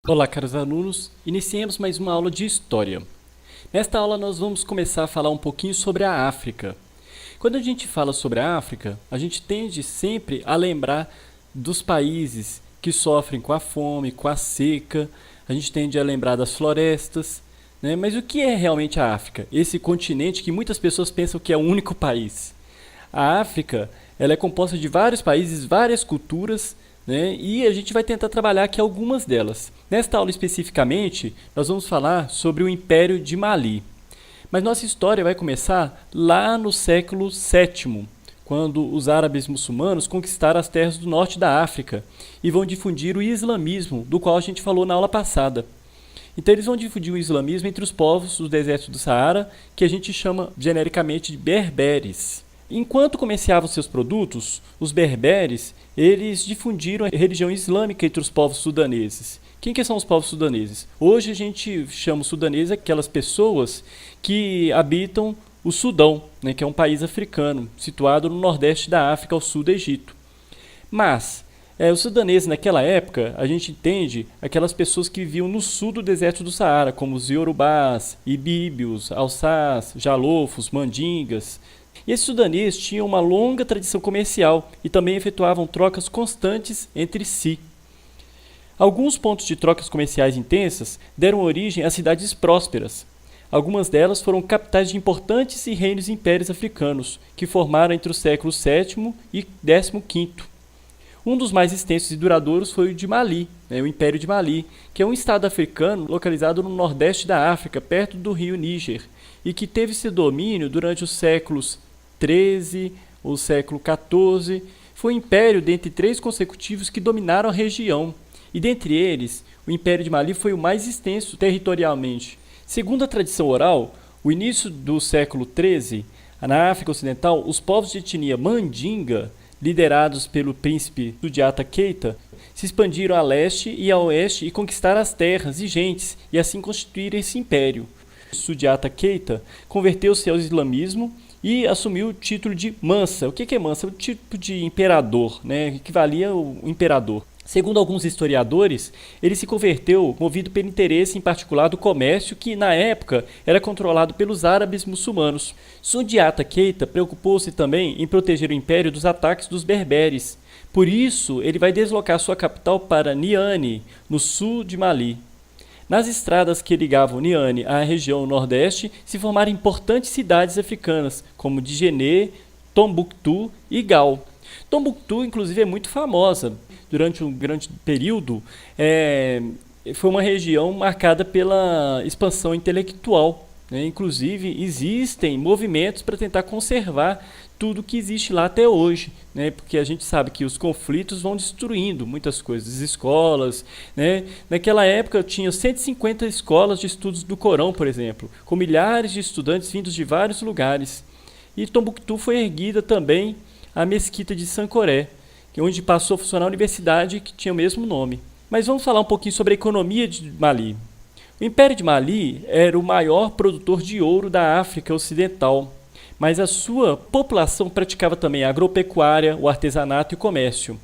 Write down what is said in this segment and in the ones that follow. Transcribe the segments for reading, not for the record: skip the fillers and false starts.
Olá, caros alunos. Iniciemos mais uma aula de História. Nesta aula nós vamos começar a falar um pouquinho sobre a África. Quando a gente fala sobre a África, a gente tende sempre a lembrar dos países que sofrem com a fome, com a seca, a gente tende a lembrar das florestas, né? Mas o que é realmente a África? Esse continente que muitas pessoas pensam que é o único país. A África, ela é composta de vários países, várias culturas, né? E a gente vai tentar trabalhar aqui algumas delas. Nesta aula especificamente, nós vamos falar sobre o Império de Mali. Mas nossa história vai começar lá no século VII, quando os árabes muçulmanos conquistaram as terras do norte da África e vão difundir o islamismo, do qual a gente falou na aula passada. Então eles vão difundir o islamismo entre os povos do deserto do Saara, que a gente chama genericamente de berberes. Enquanto comerciavam seus produtos, os berberes, eles difundiram a religião islâmica entre os povos sudaneses. Quem que são os povos sudaneses? Hoje a gente chama sudaneses aquelas pessoas que habitam o Sudão, né, que é um país africano, situado no nordeste da África, ao sul do Egito. Mas os sudaneses naquela época, a gente entende aquelas pessoas que viviam no sul do deserto do Saara, como os iorubás, ibíbios, alçás, jalofos, mandingas. E esses sudaneses tinham uma longa tradição comercial e também efetuavam trocas constantes entre si. Alguns pontos de trocas comerciais intensas deram origem a cidades prósperas. Algumas delas foram capitais de importantes e reinos e impérios africanos, que formaram entre os séculos VII e XV. Um dos mais extensos e duradouros foi o de Mali, o Império de Mali, que é um estado africano localizado no nordeste da África, perto do rio Níger, e que teve seu domínio durante os séculos XIII ou século XIV. Foi um império dentre 3 consecutivos que dominaram a região, e dentre eles, o Império de Mali foi o mais extenso territorialmente. Segundo a tradição oral, o início do século XIII, na África Ocidental, os povos de etnia Mandinga, liderados pelo príncipe Sundiata Keita, se expandiram a leste e a oeste e conquistaram as terras e gentes, e assim constituíram esse império. Sundiata Keita converteu-se ao islamismo e assumiu o título de Mansa. O que é Mansa? É o tipo de imperador, né? Equivalia ao imperador. Segundo alguns historiadores, ele se converteu movido pelo interesse em particular do comércio que, na época, era controlado pelos árabes muçulmanos. Sundiata Keita preocupou-se também em proteger o império dos ataques dos berberes. Por isso, ele vai deslocar sua capital para Niani, no sul de Mali. Nas estradas que ligavam Niani à região nordeste, se formaram importantes cidades africanas, como Djenné, Tombouctou e Gao. Tombouctou, inclusive, é muito famosa. Durante um grande período, foi uma região marcada pela expansão intelectual, né? Inclusive, existem movimentos para tentar conservar tudo que existe lá até hoje, né? Porque a gente sabe que os conflitos vão destruindo muitas coisas, escolas, né? Naquela época tinha 150 escolas de estudos do Corão, por exemplo, com milhares de estudantes vindos de vários lugares. E Tombouctou foi erguida também a mesquita de Sankoré, onde passou a funcionar a universidade que tinha o mesmo nome. Mas vamos falar um pouquinho sobre a economia de Mali. O Império de Mali era o maior produtor de ouro da África Ocidental, mas a sua população praticava também a agropecuária, o artesanato e o comércio.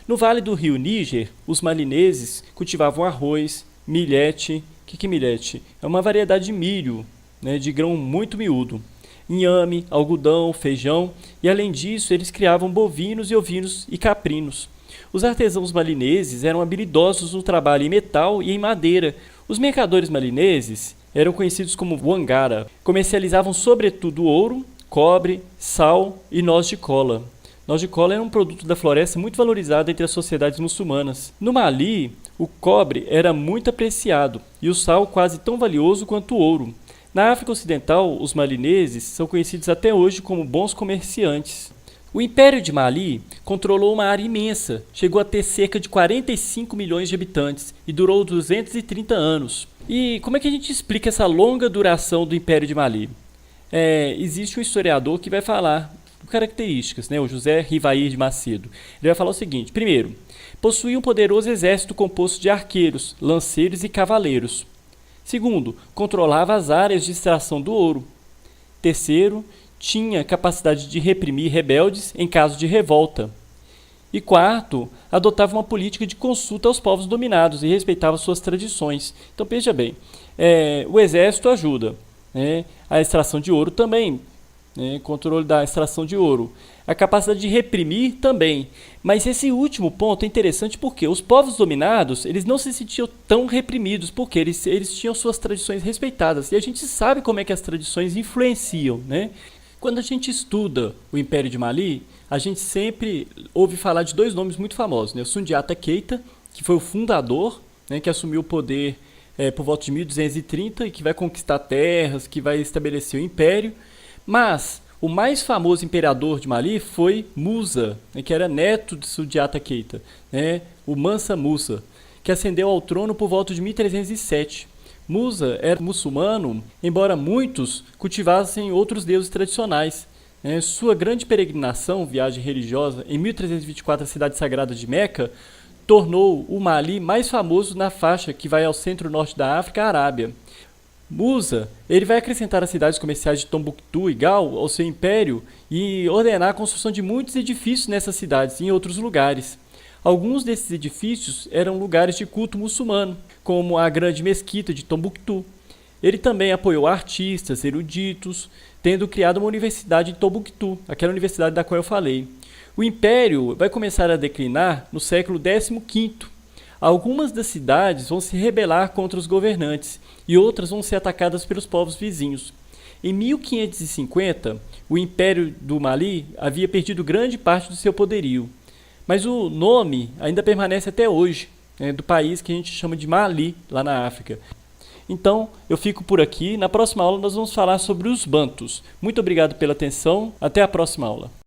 No vale do rio Níger, os malineses cultivavam arroz, milhete. O que é milhete? É uma variedade de milho, né, de grão muito miúdo. Inhame, algodão, feijão, e além disso eles criavam bovinos e ovinos e caprinos. Os artesãos malineses eram habilidosos no trabalho em metal e em madeira. Os mercadores malineses eram conhecidos como wangara. Comercializavam sobretudo ouro, cobre, sal e noz de cola. Noz de cola era um produto da floresta muito valorizado entre as sociedades muçulmanas. No Mali, o cobre era muito apreciado e o sal quase tão valioso quanto o ouro. Na África Ocidental, os malineses são conhecidos até hoje como bons comerciantes. O Império de Mali controlou uma área imensa, chegou a ter cerca de 45 milhões de habitantes e durou 230 anos. E como é que a gente explica essa longa duração do Império de Mali? Existe um historiador que vai falar características, né? O José Rivair de Macedo. Ele vai falar o seguinte: primeiro, possuía um poderoso exército composto de arqueiros, lanceiros e cavaleiros. Segundo, controlava as áreas de extração do ouro. Terceiro, tinha capacidade de reprimir rebeldes em caso de revolta. E quarto, adotava uma política de consulta aos povos dominados e respeitava suas tradições. Então veja bem, o exército ajuda, né? A extração de ouro também, né? Controle da extração de ouro. A capacidade de reprimir também. Mas esse último ponto é interessante porque os povos dominados, eles não se sentiam tão reprimidos, porque eles tinham suas tradições respeitadas. E a gente sabe como é que as tradições influenciam, né? Quando a gente estuda o Império de Mali, a gente sempre ouve falar de dois nomes muito famosos, né? O Sundiata Keita, que foi o fundador, né, que assumiu o poder por volta de 1230 e que vai conquistar terras, que vai estabelecer o império. Mas o mais famoso imperador de Mali foi Musa, né, que era neto de Sundiata Keita, né, o Mansa Musa, que ascendeu ao trono por volta de 1307. Musa era muçulmano, embora muitos cultivassem outros deuses tradicionais. Sua grande peregrinação, viagem religiosa, em 1324 à cidade sagrada de Meca, tornou o Mali mais famoso na faixa que vai ao centro-norte da África, a Arábia. Musa, ele vai acrescentar as cidades comerciais de Tombuctu e Gal ao seu império e ordenar a construção de muitos edifícios nessas cidades e em outros lugares. Alguns desses edifícios eram lugares de culto muçulmano, como a grande mesquita de Tombuctu. Ele também apoiou artistas, eruditos, tendo criado uma universidade em Tombuctu, aquela universidade da qual eu falei. O império vai começar a declinar no século XV. Algumas das cidades vão se rebelar contra os governantes e outras vão ser atacadas pelos povos vizinhos. Em 1550, o Império do Mali havia perdido grande parte do seu poderio, mas o nome ainda permanece até hoje, do país que a gente chama de Mali, lá na África. Então, eu fico por aqui. Na próxima aula nós vamos falar sobre os bantus. Muito obrigado pela atenção. Até a próxima aula.